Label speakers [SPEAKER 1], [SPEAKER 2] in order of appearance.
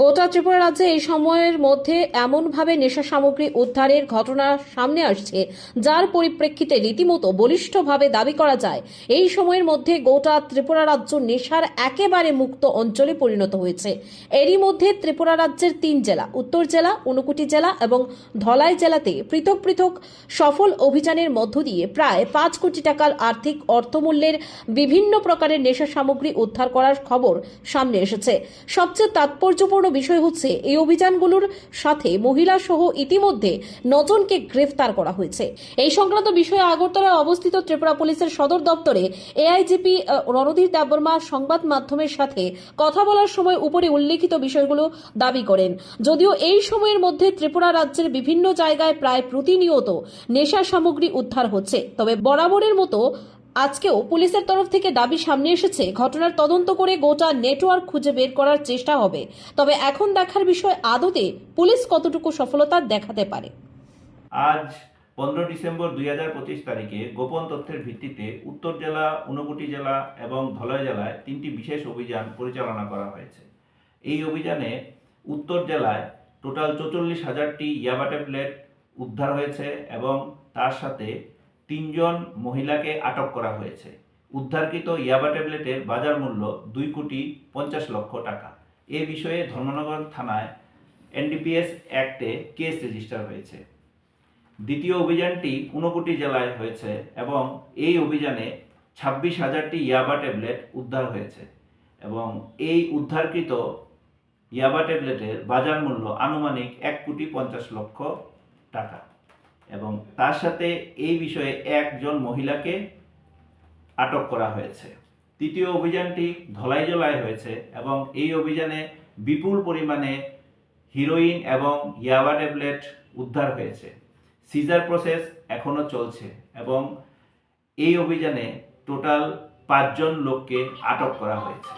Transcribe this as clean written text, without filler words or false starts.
[SPEAKER 1] গোটা ত্রিপুরা রাজ্যে এই সময়ের মধ্যে এমনভাবে নেশা সামগ্রী উদ্ধারের ঘটনা সামনে আসছে, যার পরিপ্রেক্ষিতে রীতিমতো বলিষ্ঠভাবে দাবি করা যায় এই সময়ের মধ্যে গোটা ত্রিপুরা রাজ্য নেশার একেবারে মুক্ত অঞ্চলে পরিণত হয়েছে। এরই মধ্যে ত্রিপুরা রাজ্যের 3 জেলা, উত্তর জেলা, ঊনকোটি জেলা এবং ধলাই জেলাতে পৃথক পৃথক সফল অভিযানের মধ্য দিয়ে প্রায় 5 কোটি টাকার আর্থিক অর্থমূল্যের বিভিন্ন প্রকারের নেশা সামগ্রী উদ্ধার করার খবর সামনে এসেছে। সবচেয়ে তাৎপর্যপূর্ণ বিষয় হচ্ছে এই অভিযানগুলোর সাথে মহিলা সহ ইতিমধ্যে 9 জনকে গ্রেফতার করা হয়েছে। এই সংক্রান্ত বিষয়ে আগরতলায় অবস্থিত ত্রিপুরা পুলিশের সদর দপ্তরে এআইজিপি রণধীর দেববর্মা সংবাদ মাধ্যমের সাথে কথা বলার সময় উপরে উল্লেখিত বিষয়গুলো দাবি করেন। যদিও এই সময়ের মধ্যে ত্রিপুরা রাজ্যের বিভিন্ন জায়গায় প্রায় প্রতিনিয়ত নেশা সামগ্রী উদ্ধার হচ্ছে, তবে বরাবরের মতো আজকেও পুলিশের তরফ থেকে দাবি সামনে এসেছে ঘটনার তদন্ত করে গোটা নেটওয়ার্ক খুঁজে বের করার চেষ্টা হবে। তবে এখন দেখার বিষয় আদতে পুলিশ কতটুকু সফলতা দেখাতে পারে।
[SPEAKER 2] আজ 15 ডিসেম্বর 2025 তারিখে গোপন তথ্যের ভিত্তিতে উত্তর জেলা, ঊনকোটি জেলা এবং ধলাই জেলায় 3টি বিশেষ অভিযান পরিচালনা করা হয়েছে। এই অভিযানে উত্তর জেলায় টোটাল 44,000টি ইয়াবা ট্যাবলেট উদ্ধার হয়েছে এবং তার সাথে 3 জন মহিলাকে আটক করা হয়েছে। উদ্ধারকৃত ইয়াবা ট্যাবলেটের বাজার মূল্য 2,50,00,000 টাকা। এ বিষয়ে ধর্মনগর থানায় এনডিপিএস অ্যাক্টে কেস রেজিস্টার হয়েছে। দ্বিতীয় অভিযানটি ঊনকোটি জেলায় হয়েছে এবং এই অভিযানে 26,000টি ইয়াবা ট্যাবলেট উদ্ধার হয়েছে এবং এই উদ্ধারকৃত ইয়াবা ট্যাবলেটের বাজার মূল্য আনুমানিক 1,50,00,000 টাকা এবং তার সাথে এই বিষয়ে 1 জন মহিলাকে আটক করা হয়েছে। তৃতীয় অভিযানটি ধলাই জেলায় হয়েছে এবং এই অভিযানে বিপুল পরিমাণে হিরোইন এবং ইয়াবা ট্যাবলেট উদ্ধার হয়েছে। সিজার প্রসেস এখনও চলছে এবং এই অভিযানে টোটাল 5 জন লোককে আটক করা হয়েছে।